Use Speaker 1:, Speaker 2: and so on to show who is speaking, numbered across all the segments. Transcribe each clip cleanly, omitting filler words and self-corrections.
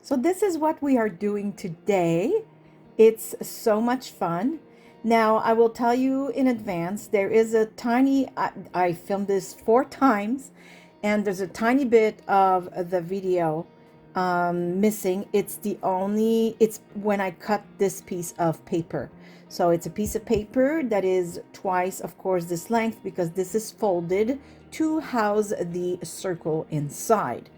Speaker 1: So this is what we are doing today. It's so much fun. Now, I will tell you in advance, there is a tiny, I filmed this 4 times, and there's a tiny bit of the video missing. It's when I cut this piece of paper. So it's a piece of paper that is twice, of course, this length, because this is folded to house the circle inside.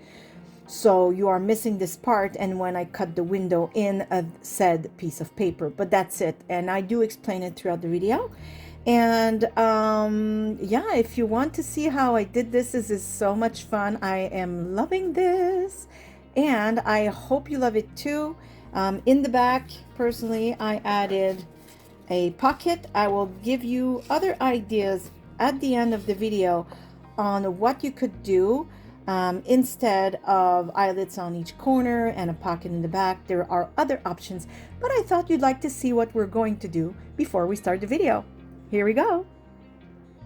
Speaker 1: So you are missing this part, and when I cut the window in a said piece of paper, but that's it. And I do explain it throughout the video. And yeah, if you want to see how I did this is so much fun. I am loving this, and I hope you love it too. In the back, personally, I added a pocket. I will give you other ideas at the end of the video on what you could do. Instead of eyelets on each corner and a pocket in the back, there are other options, but I thought you'd like to see what we're going to do before we start the video. Here we go.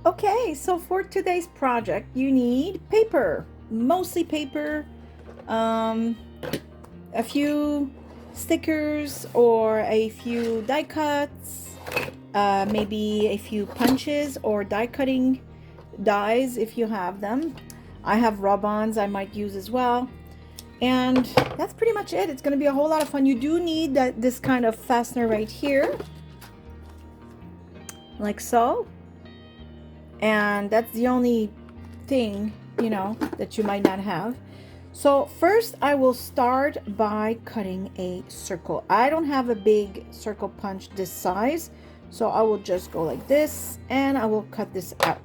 Speaker 1: Okay, so for today's project, you need paper, mostly paper, a few stickers or a few die cuts, maybe a few punches or die cutting dies if you have them. I have rub-ons I might use as well. And that's pretty much it. It's going to be a whole lot of fun. You do need this kind of fastener right here, like so. And that's the only thing, you know, that you might not have. So first I will start by cutting a circle. I don't have a big circle punch this size, so I will just go like this, and I will cut this out.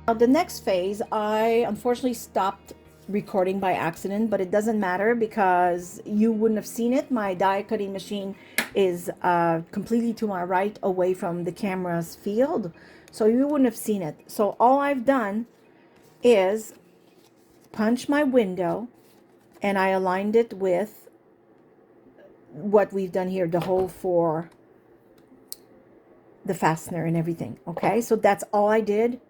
Speaker 1: Now, the next phase, I unfortunately stopped recording by accident, but it doesn't matter because you wouldn't have seen it. My die cutting machine is completely to my right, away from the camera's field, so you wouldn't have seen it. So all I've done is punch my window, and I aligned it with what we've done here, the hole for the fastener and everything. Okay, so that's all I did.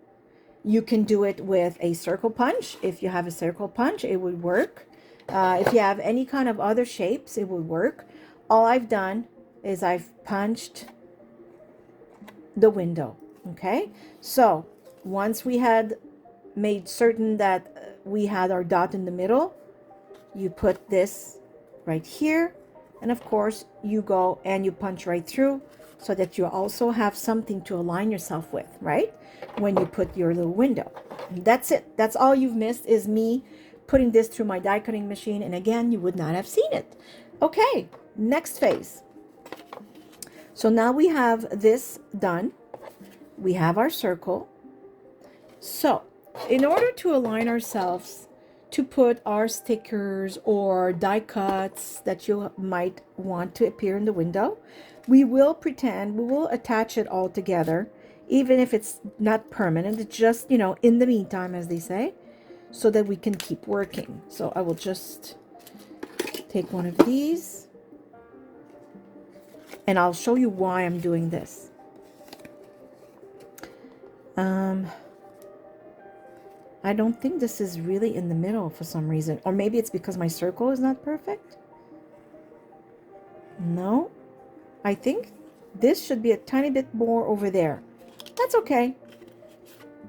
Speaker 1: You can do it with a circle punch. If you have a circle punch, it would work. If you have any kind of other shapes, it would work. All I've done is I've punched the window. Okay, so once we had made certain that we had our dot in the middle, you put this right here, and of course you go and you punch right through, so that you also have something to align yourself with, right, when you put your little window. That's it. That's all you've missed, is me putting this through my die cutting machine, and again, you would not have seen it. Okay, next phase. So now we have this done. We have our circle. So in order to align ourselves to put our stickers or die cuts that you might want to appear in the window, we will attach it all together, even if it's not permanent. It's just, you know, in the meantime, as they say, so that we can keep working. So I will just take one of these, and I'll show you why I'm doing this. I don't think this is really in the middle for some reason, or maybe it's because my circle is not perfect. No, I think this should be a tiny bit more over there. That's okay.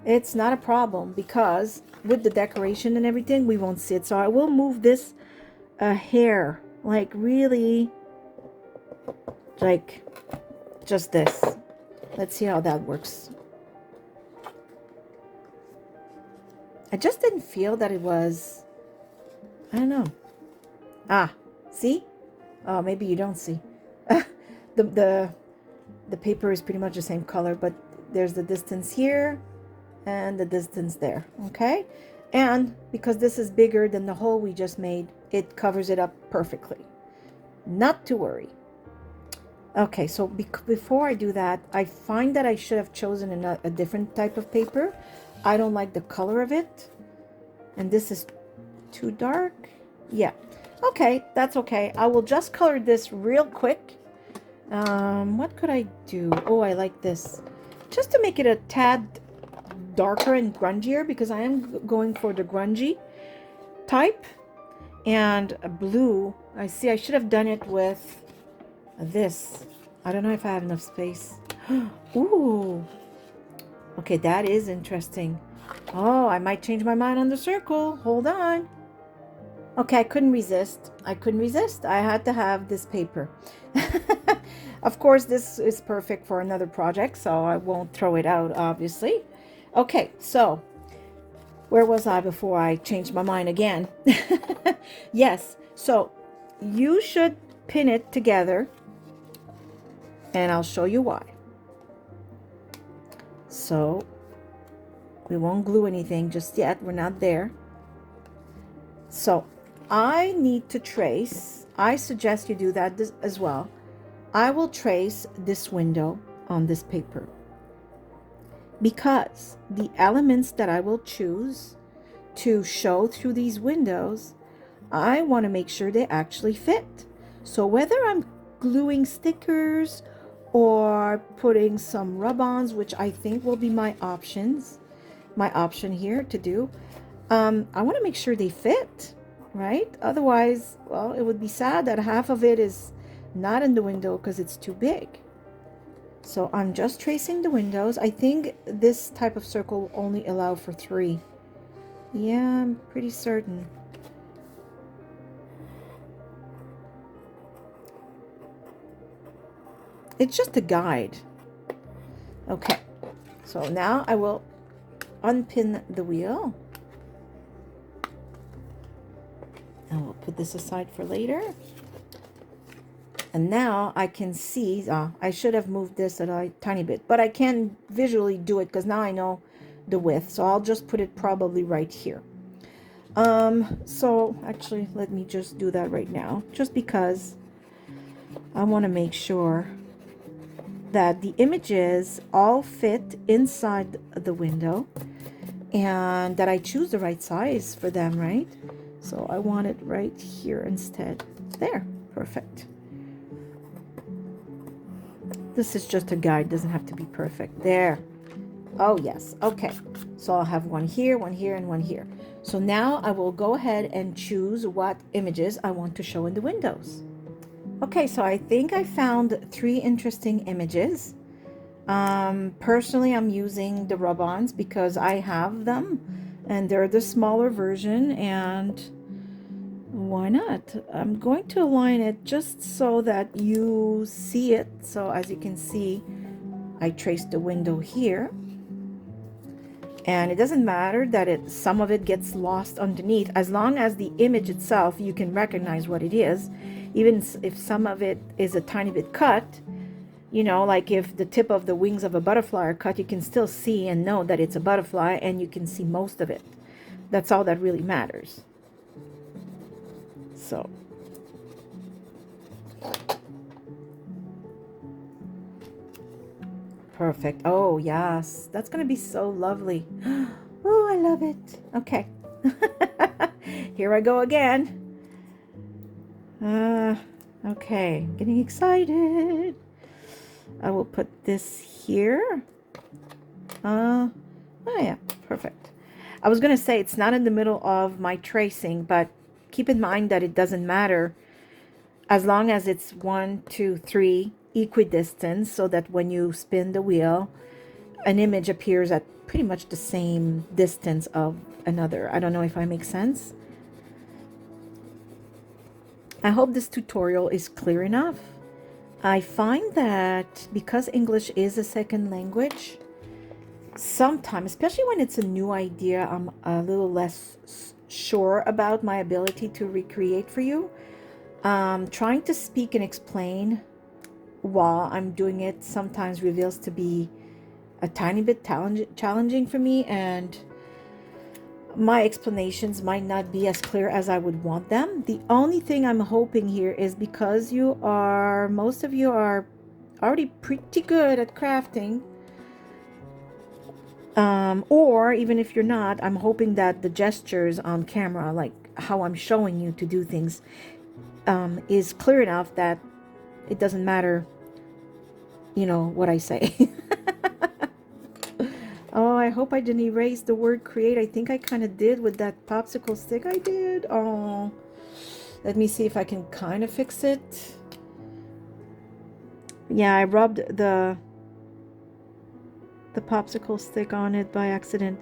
Speaker 1: It's not a problem, because with the decoration and everything, we won't see it. So I will move this a hair, like really, like just this. Let's see how that works. I just didn't feel that it was, I don't know. Ah, see? Oh, maybe you don't see. the paper is pretty much the same color, but there's the distance here and the distance there. Okay, and because this is bigger than the hole we just made, it covers it up perfectly. Not to worry. Okay, so before I do that, I find that I should have chosen a different type of paper. I don't like the color of it. And this is too dark. Yeah. Okay, that's okay. I will just color this real quick. What could I do? Oh, I like this. Just to make it a tad darker and grungier, because I am going for the grungy type. And a blue, I see I should have done it with this. I don't know if I have enough space. Ooh. Okay, that is interesting. Oh, I might change my mind on the circle. Hold on. Okay, I couldn't resist. I couldn't resist. I had to have this paper. Of course, this is perfect for another project, so I won't throw it out, obviously. Okay, so where was I before I changed my mind again? Yes, so you should pin it together, and I'll show you why. So we won't glue anything just yet. We're not there. So I need to trace. I suggest you do that as well. I will trace this window on this paper because the elements that I will choose to show through these windows, I want to make sure they actually fit. So whether I'm gluing stickers or putting some rub-ons, which I think will be my option here to do, I want to make sure they fit, right? Otherwise, well, it would be sad that half of it is not in the window because it's too big. So I'm just tracing the windows. I think this type of circle will only allow for 3. Yeah, I'm pretty certain. It's just a guide. Okay, so now I will unpin the wheel. And we'll put this aside for later. And now I can see, I should have moved this a tiny bit, but I can visually do it because now I know the width. So I'll just put it probably right here. So actually, let me just do that right now, just because I want to make sure that the images all fit inside the window and that I choose the right size for them, right? So I want it right here instead. There, perfect. This is just a guide, doesn't have to be perfect. There. Oh yes, okay. So I'll have one here, and one here. So now I will go ahead and choose what images I want to show in the windows. Okay, so I think I found 3 interesting images. Personally, I'm using the rub-ons because I have them and they're the smaller version, and why not? I'm going to align it just so that you see it. So as you can see, I traced the window here, and it doesn't matter that some of it gets lost underneath, as long as the image itself, you can recognize what it is. Even if some of it is a tiny bit cut, you know, like if the tip of the wings of a butterfly are cut, you can still see and know that it's a butterfly, and you can see most of it. That's all that really matters. So perfect. Oh yes, that's gonna be so lovely. Oh, I love it. Okay. Here I go again. Okay, getting excited. I will put this here. Oh yeah, perfect. I was gonna say it's not in the middle of my tracing, but keep in mind that it doesn't matter as long as it's 1, 2, 3 equidistant, so that when you spin the wheel, an image appears at pretty much the same distance of another. I don't know if I make sense. I hope this tutorial is clear enough. I find that because English is a second language, sometimes, especially when it's a new idea, I'm a little less sure about my ability to recreate for you. Trying to speak and explain while I'm doing it sometimes reveals to be a tiny bit challenging for me, and my explanations might not be as clear as I would want them. The only thing I'm hoping here is because most of you are already pretty good at crafting. Or even if you're not, I'm hoping that the gestures on camera, like how I'm showing you to do things, is clear enough that it doesn't matter, you know, what I say. Oh, I hope I didn't erase the word create. I think I kind of did with that popsicle stick. I did. Oh, let me see if I can kind of fix it. Yeah, I rubbed the popsicle stick on it by accident.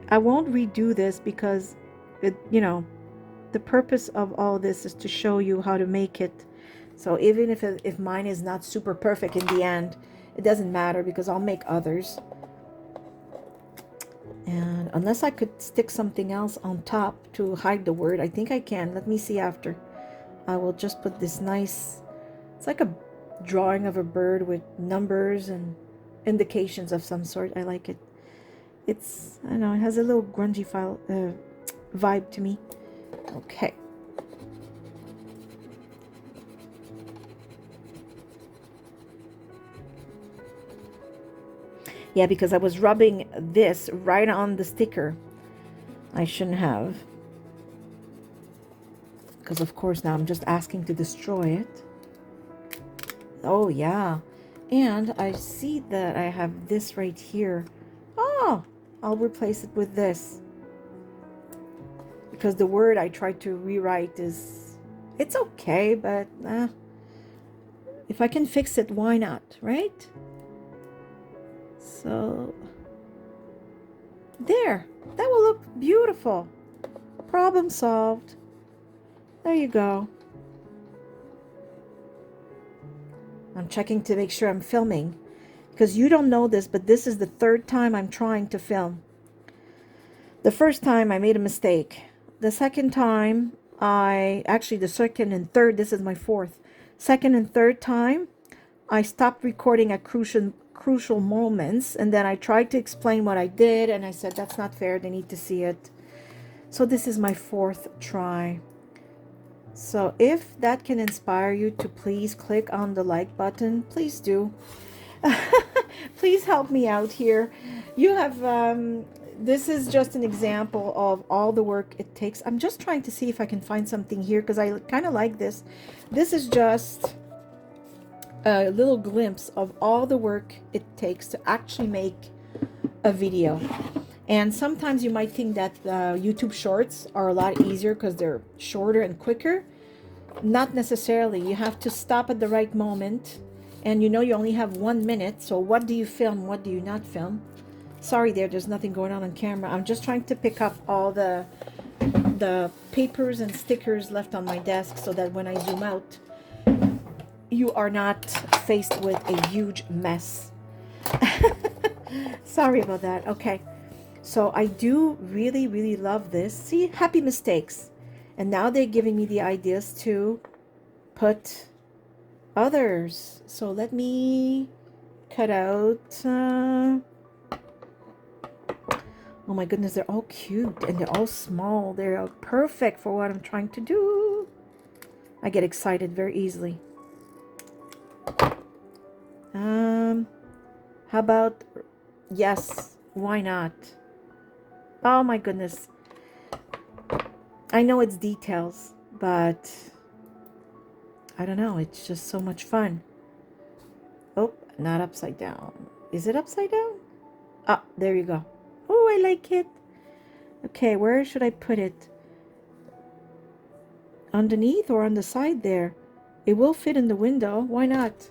Speaker 1: I won't redo this because it, you know, the purpose of all this is to show you how to make it. So even if mine is not super perfect in the end, it doesn't matter because I'll make others. And unless I could stick something else on top to hide the word, I think I can. Let me see after. I will just put this nice, it's like a drawing of a bird with numbers and indications of some sort. I like it. It's, I don't know, it has a little grungy vibe to me. Okay. Yeah, because I was rubbing this right on the sticker. I shouldn't have. Because of course now I'm just asking to destroy it. Oh yeah. And I see that I have this right here. Oh, I'll replace it with this. Because the word I tried to rewrite is, it's okay, but if I can fix it, why not, right? So, there. That will look beautiful. Problem solved. There you go. I'm checking to make sure I'm filming. Because you don't know this, but this is the third time I'm trying to film. The first time I made a mistake. The second time, the second and third, this is my fourth. Second and third time, I stopped recording at crucial moments, and then I tried to explain what I did, and I said, that's not fair, they need to see it. So this is my fourth try. So if that can inspire you to please click on the like button, please do. Please help me out here. You have, this is just an example of all the work it takes. I'm just trying to see if I can find something here because I kind of like this. This is just a little glimpse of all the work it takes to actually make a video. And sometimes you might think that YouTube shorts are a lot easier because they're shorter and quicker. Not necessarily. You have to stop at the right moment, and you know you only have 1 minute, so what do you film, what do you not film? Sorry there's nothing going on camera. I'm just trying to pick up all the papers and stickers left on my desk so that when I zoom out, you are not faced with a huge mess. Sorry about that. Okay. So I do really, really love this. See, happy mistakes. And now they're giving me the ideas to put others. So let me cut out. Oh my goodness, they're all cute and they're all small. They're perfect for what I'm trying to do. I get excited very easily. How about, yes, why not? Oh my goodness. I know it's details, but I don't know. It's just so much fun. Oh, not upside down. Is it upside down? Ah, there you go. Oh, I like it. Okay, where should I put it? Underneath or on the side there? It will fit in the window. Why not?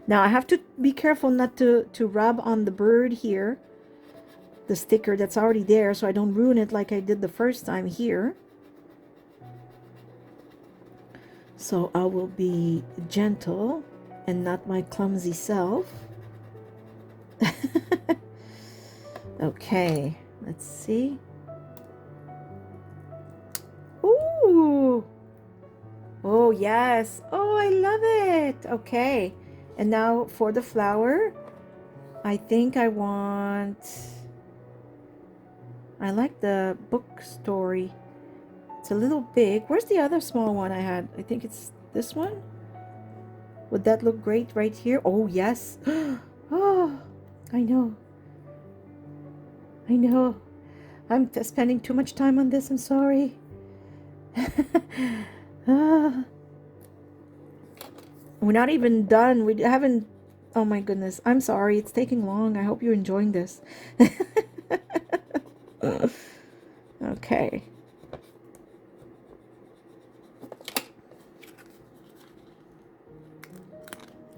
Speaker 1: Now I have to be careful not to rub on the bird here, the sticker that's already there, so I don't ruin it like I did the first time here. So I will be gentle and not my clumsy self. Okay, let's see. Ooh. Oh, yes. Oh, I love it. Okay. And now for the flower, I think I like the book story. It's a little big. Where's the other small one I had? I think it's this one. Would that look great right here? Oh, yes. Oh, I know. I know. I'm spending too much time on this. I'm sorry. Ah, we're not even done. We haven't. Oh my goodness. I'm sorry. It's taking long. I hope you're enjoying this. Okay.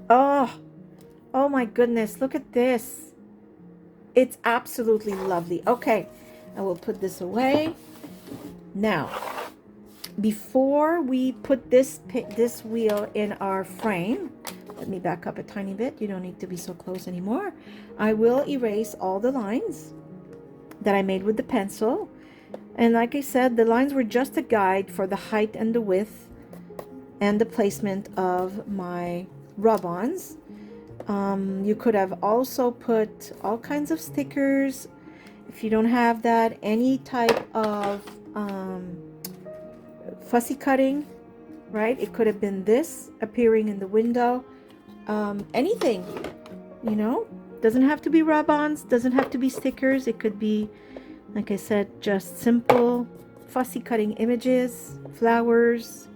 Speaker 1: Oh, oh my goodness. Look at this. It's absolutely lovely. Okay. I will put this away. Now, before we put this wheel in our frame, let me back up a tiny bit. You don't need to be so close anymore. I will erase all the lines that I made with the pencil. And like I said, the lines were just a guide for the height and the width and the placement of my rub-ons. You could have also put all kinds of stickers. If you don't have that, any type of fussy cutting, right? It could have been this appearing in the window. Anything, you know, doesn't have to be rub-ons, doesn't have to be stickers. It could be, like I said, just simple fussy cutting images, flowers,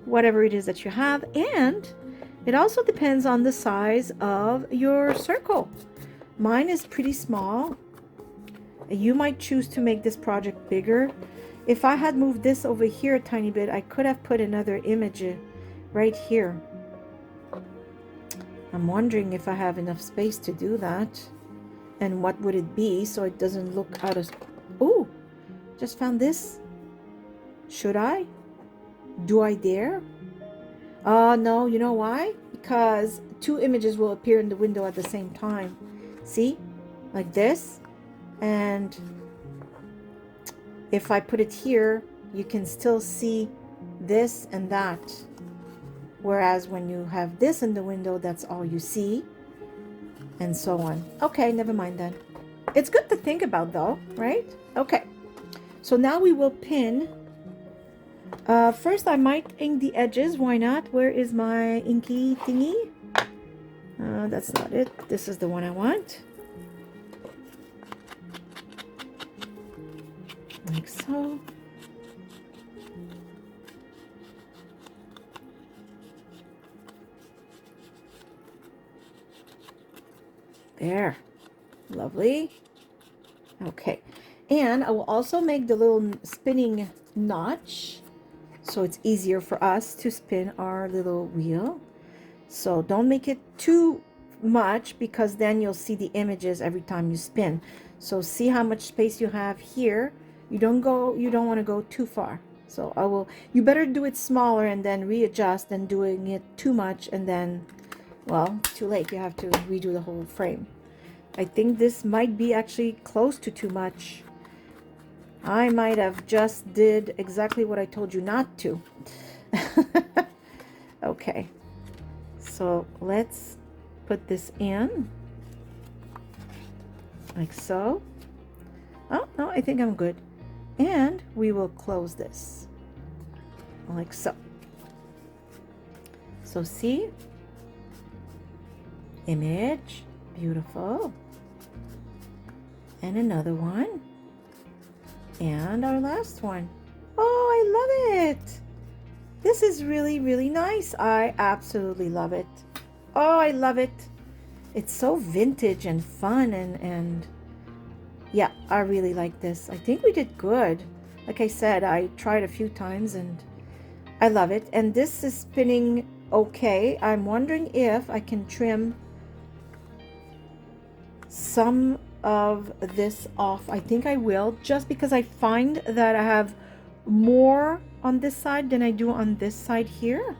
Speaker 1: whatever it is that you have. And it also depends on the size of your circle. Mine is pretty small. You might choose to make this project bigger. If I had moved this over here a tiny bit, I could have put another image right here. I'm wondering if I have enough space to do that. And what would it be so it doesn't look out of... Oh, just found this. Should I? Do I dare? No, you know why? Because two images will appear in the window at the same time. See? Like this. And if I put it here, you can still see this and that. Whereas when you have this in the window, that's all you see. And so on. Okay, never mind then. It's good to think about though, right? Okay. So now we will pin. First I might ink the edges. Why not? Where is my inky thingy? That's not it. This is the one I want. Like so. There. Lovely. Okay. And I will also make the little spinning notch so it's easier for us to spin our little wheel. So don't make it too much because then you'll see the images every time you spin. So see how much space you have here. You don't want to go too far. So you better do it smaller and then readjust than doing it too much and then, well, too late. You have to redo the whole frame. I think this might be actually close to too much. I might have just did exactly what I told you not to. Okay. So let's put this in. Like so. Oh, no, I think I'm good. And we will close this. Like so. So see? Image. Beautiful. And another one. And our last one. Oh, I love it. This is really, really nice. I absolutely love it. Oh, I love it. It's so vintage and fun and yeah, I really like this. I think we did good. Like I said, I tried a few times and I love it. And this is spinning okay. I'm wondering if I can trim some of this off. I think I will, just because I find that I have more on this side than I do on this side here,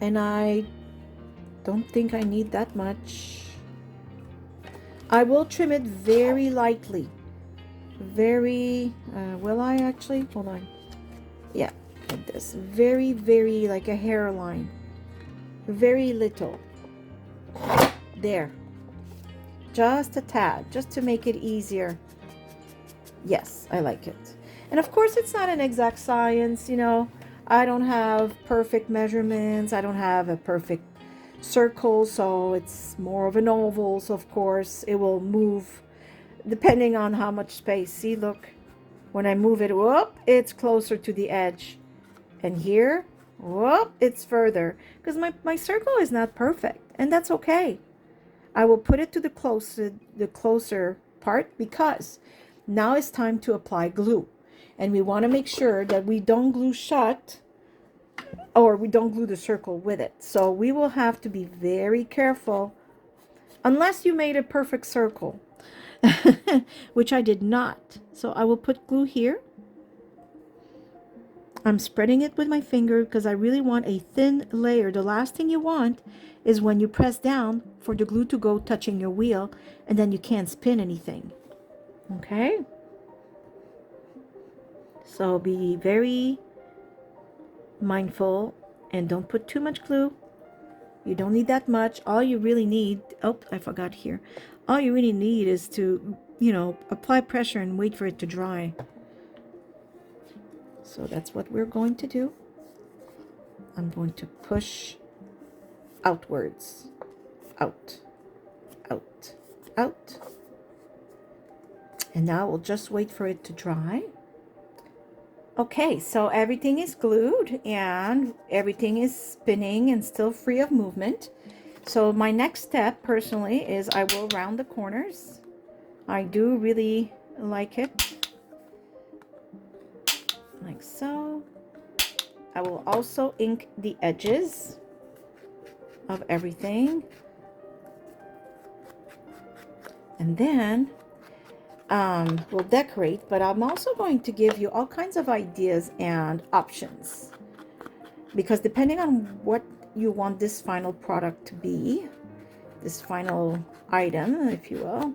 Speaker 1: and I don't think I need that much. I will trim it very lightly. Very will I actually? Hold on. Yeah, like this. Very, very like a hairline. Very little. There. Just a tad, just to make it easier. Yes, I like it. And of course, it's not an exact science, you know. I don't have perfect measurements. I don't have a perfect circle, so it's more of an oval. So of course it will move depending on how much space. See, look, when I move it, whoop, it's closer to the edge. And here, whoop, it's further. Because my circle is not perfect, and that's okay. I will put it to the closer part because now it's time to apply glue. And we want to make sure that we don't glue shut or we don't glue the circle with it. So we will have to be very careful unless you made a perfect circle, which I did not. So I will put glue here. I'm spreading it with my finger because I really want a thin layer. The last thing you want is when you press down for the glue to go touching your wheel and then you can't spin anything. Okay? So be very mindful and don't put too much glue. You don't need that much. All you really need, oh, I forgot here. All you really need is to, apply pressure and wait for it to dry. So that's what we're going to do. I'm going to push outwards, out, out, out. And now we'll just wait for it to dry. Okay, so everything is glued and everything is spinning and still free of movement. So my next step personally is I will round the corners. I do really like it. Like so. I will also ink the edges of everything. And then we'll decorate, but I'm also going to give you all kinds of ideas and options. Because depending on what you want this final product to be, this final item, if you will,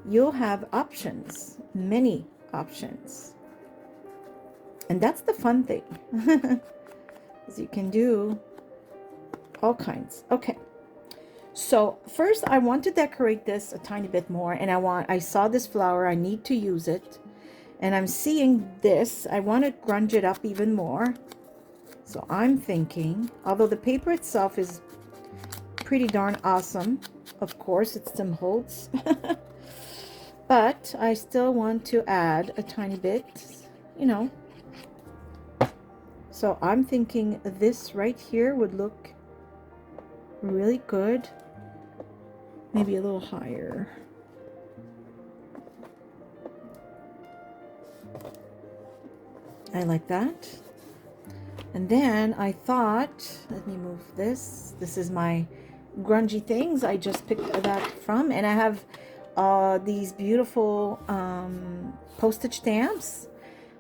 Speaker 1: you'll have options, many options. And that's the fun thing, is you can do all kinds. Okay, so first I want to decorate this a tiny bit more, and I saw this flower, I need to use it, and I'm seeing this, I want to grunge it up even more. So I'm thinking, although the paper itself is pretty darn awesome, of course it's Tim Holtz, but I still want to add a tiny bit, So I'm thinking this right here would look really good. Maybe a little higher. I like that. And then I thought, let me move this. This is my grungy things. I just picked that from, and I have these beautiful postage stamps,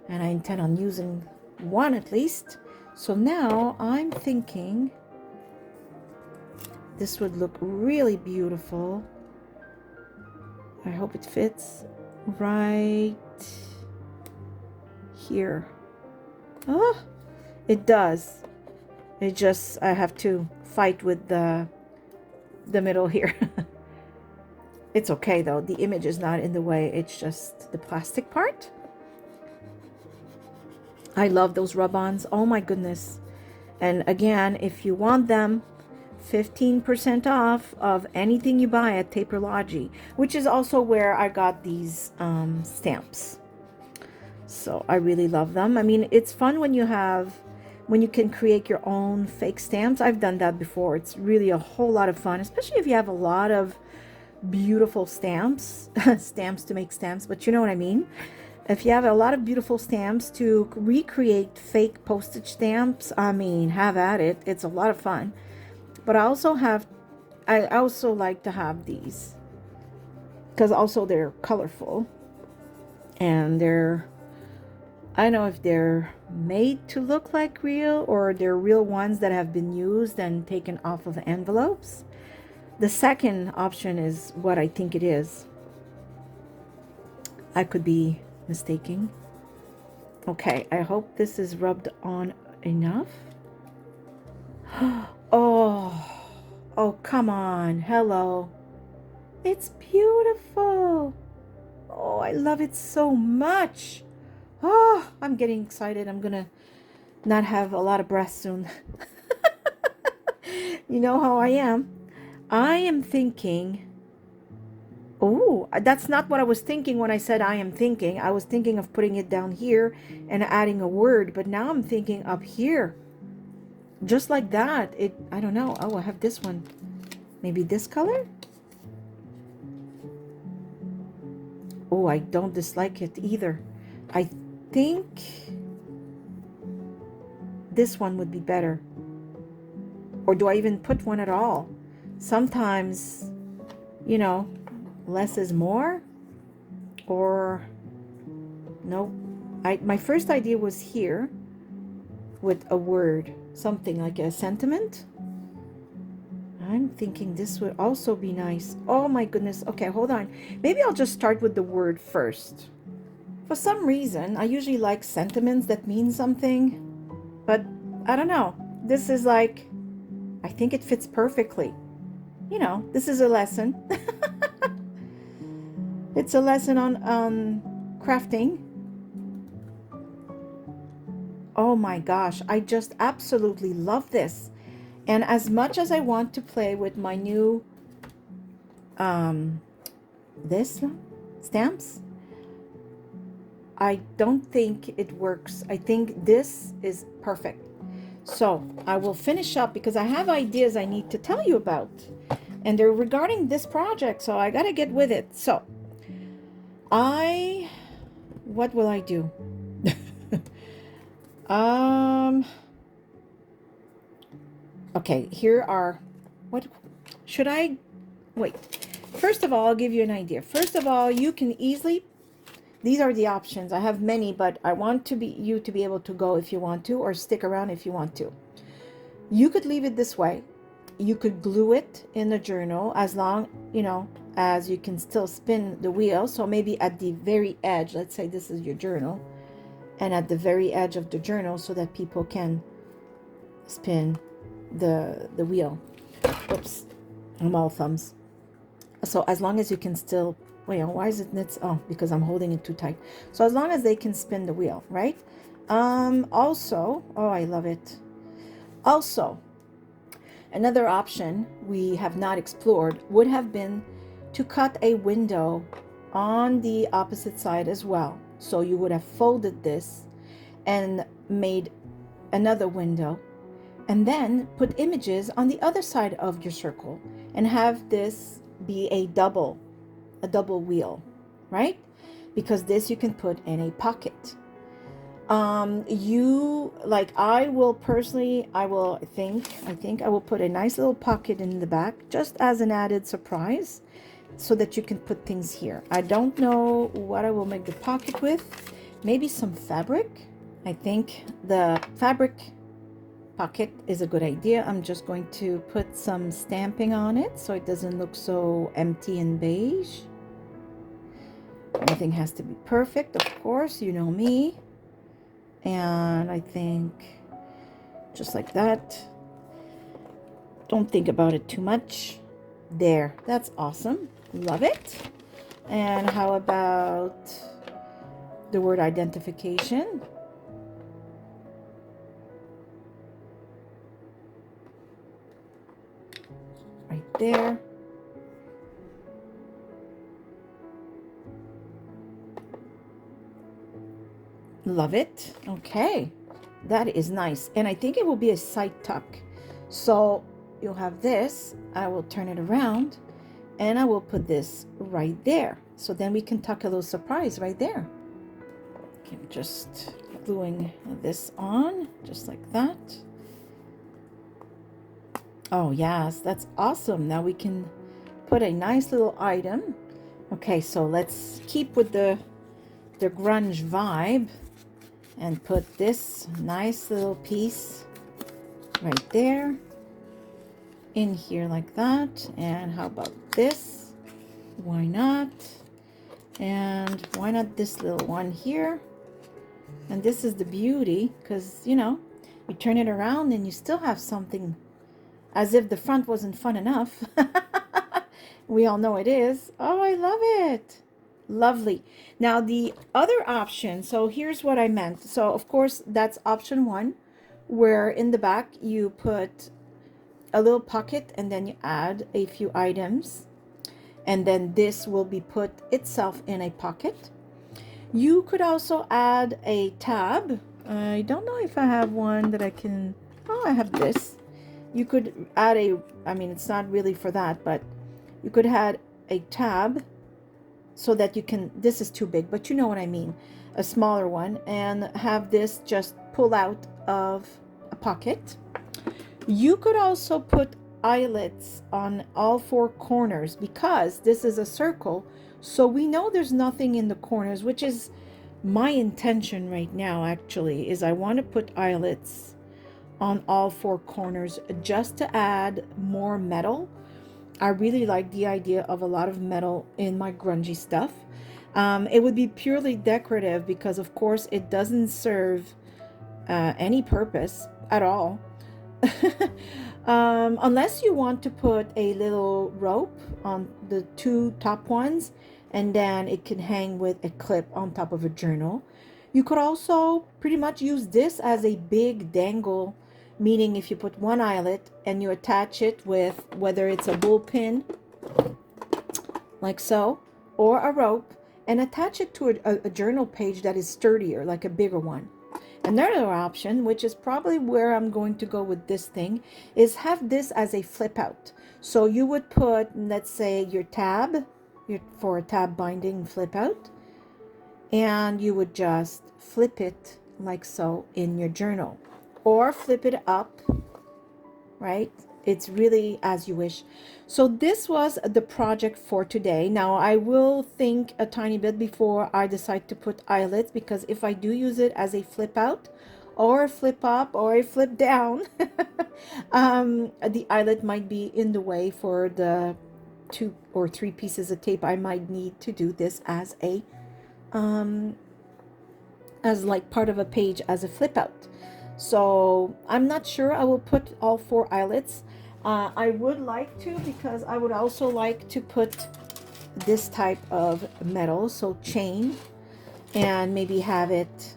Speaker 1: and I intend on using one at least. So now I'm thinking this would look really beautiful. I hope it fits right here. Oh, it does. It just, I have to fight with the middle here. It's okay though, the image is not in the way, it's just the plastic part. I love those rub-ons, oh my goodness. And again, if you want them, 15% off of anything you buy at Paperlogy, which is also where I got these stamps. So I really love them. I mean, it's fun when you can create your own fake stamps. I've done that before. It's really a whole lot of fun, especially if you have a lot of beautiful stamps, stamps to make stamps, but you know what I mean. If you have a lot of beautiful stamps to recreate fake postage stamps, I mean, have at it. It's a lot of fun. But I also like to have these because also they're colorful and I don't know if they're made to look like real or they're real ones that have been used and taken off of envelopes. The second option is what I think it is. I could be mistaken. Okay, I hope this is rubbed on enough. Oh, come on. Hello. It's beautiful. Oh, I love it so much. Oh, I'm getting excited. I'm gonna not have a lot of breath soon. You know how I am. I am thinking, oh, that's not what I was thinking when I said I am thinking. I was thinking of putting it down here and adding a word, but now I'm thinking up here. Just like that. I don't know. Oh, I have this one. Maybe this color? Oh, I don't dislike it either. I think this one would be better. Or do I even put one at all? Sometimes, you know, less is more. Or no. My first idea was here with a word, something like a sentiment. I'm thinking this would also be nice. Oh my goodness. Okay, hold on. Maybe I'll just start with the word first. For some reason, I usually like sentiments that mean something, but I don't know. This is like, I think it fits perfectly. You know, this is a lesson. It's a lesson on crafting. Oh my gosh, I just absolutely love this. And as much as I want to play with my new this stamps, I don't think it works. I think this is perfect. So I will finish up because I have ideas I need to tell you about. And they're regarding this project, so I gotta get with it. So what will I do? Okay, here are, what should I, wait. First of all, I'll give you an idea. First of all, you can easily, these are the options. I have many, but I want you to be able to go if you want to, or stick around if you want to. You could leave it this way. You could glue it in the journal as long, as you can still spin the wheel. So maybe at the very edge, let's say this is your journal, and at the very edge of the journal so that people can spin the wheel. Oops, I'm all thumbs. So as long as you can still, wait, why is it knits? Oh, because I'm holding it too tight. So as long as they can spin the wheel, right? Also, oh, I love it. Also, another option we have not explored would have been to cut a window on the opposite side as well. So you would have folded this and made another window, and then put images on the other side of your circle and have this be a double wheel, right? Because this you can put in a pocket. I will personally, I think I will put a nice little pocket in the back just as an added surprise so that you can put things here. I don't know what I will make the pocket with. Maybe some fabric. I think the fabric pocket is a good idea. I'm just going to put some stamping on it so it doesn't look so empty and beige. Everything has to be perfect, of course, you know me. And I think just like that. Don't think about it too much. There, that's awesome. Love it. And how about the word identification? Right there. Love it. Okay, that is nice. And I think it will be a side tuck. So you'll have this. I will turn it around and I will put this right there. So then we can tuck a little surprise right there. Okay, I'm just gluing this on just like that. Oh yes, that's awesome. Now we can put a nice little item. Okay, so let's keep with the grunge vibe and put this nice little piece right there in here like that. And how about this? Why not? And why not this little one here? And this is the beauty, because you turn it around and you still have something, as if the front wasn't fun enough. We all know it is. Oh, I love it. Lovely. Now the other option, so here's what I meant. So of course that's option one. where in the back you put a little pocket and then you add a few items, and then this will be put itself in a pocket. You could also add a tab. I don't know if I have one that I can. Oh, I have this. You could add a, I mean, it's not really for that, but you could add a tab so that you can, this is too big, but you know what I mean, a smaller one, and have this just pull out of a pocket. You could also put eyelets on all four corners because this is a circle, so we know there's nothing in the corners, which is my intention right now. Actually, is I want to put eyelets on all four corners just to add more metal. I really like the idea of a lot of metal in my grungy stuff. It would be purely decorative because of course it doesn't serve any purpose at all. Unless you want to put a little rope on the two top ones, and then it can hang with a clip on top of a journal. You could also pretty much use this as a big dangle, meaning if you put one eyelet and you attach it with whether it's a bull pin like so, or a rope, and attach it to a journal page that is sturdier, like a bigger one. Another option, which is probably where I'm going to go with this thing, is have this as a flip out. So you would put, let's say, your tab, for a tab binding flip out, and you would just flip it like so in your journal, or flip it up, right? It's really as you wish. So this was the project for today. Now I will think a tiny bit before I decide to put eyelets, because if I do use it as a flip out or a flip up or a flip down, the eyelet might be in the way for the 2 or 3 pieces of tape I might need to do this as a as like part of a page as a flip out. So I'm not sure I will put all 4 eyelets. I would like to, because I would also like to put this type of metal, so chain, and maybe have it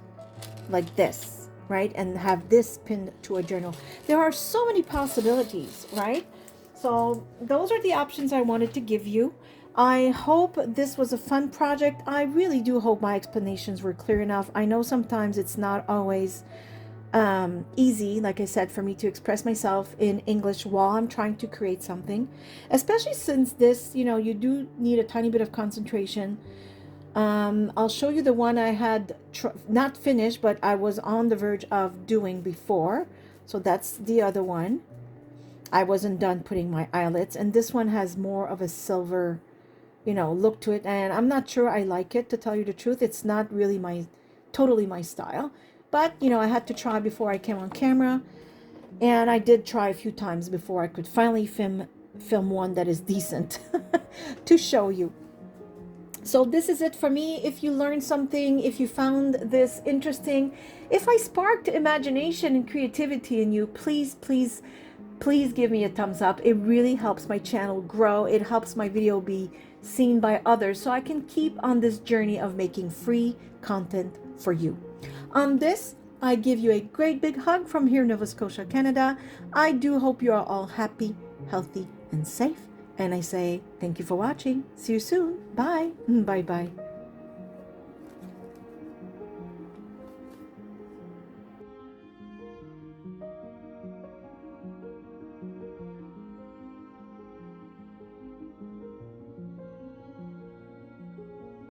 Speaker 1: like this, right? And have this pinned to a journal. There are so many possibilities, right? So those are the options I wanted to give you. I hope this was a fun project. I really do hope my explanations were clear enough. I know sometimes it's not always easy, like I said, for me to express myself in English while I'm trying to create something, especially since this, you know, you do need a tiny bit of concentration. I'll show you the one I had not finished, but I was on the verge of doing before. So that's the other one. I wasn't done putting my eyelets, and this one has more of a silver, you know, look to it, and I'm not sure I like it, to tell you the truth. It's not really totally my style. But, you know, I had to try before I came on camera. And I did try a few times before I could finally film one that is decent to show you. So this is it for me. If you learned something, if you found this interesting, if I sparked imagination and creativity in you, please, please, please give me a thumbs up. It really helps my channel grow. It helps my video be seen by others, so I can keep on this journey of making free content for you. On this, I give you a great big hug from here in Nova Scotia, Canada. I do hope you are all happy, healthy, and safe. And I say thank you for watching. See you soon. Bye. Bye-bye.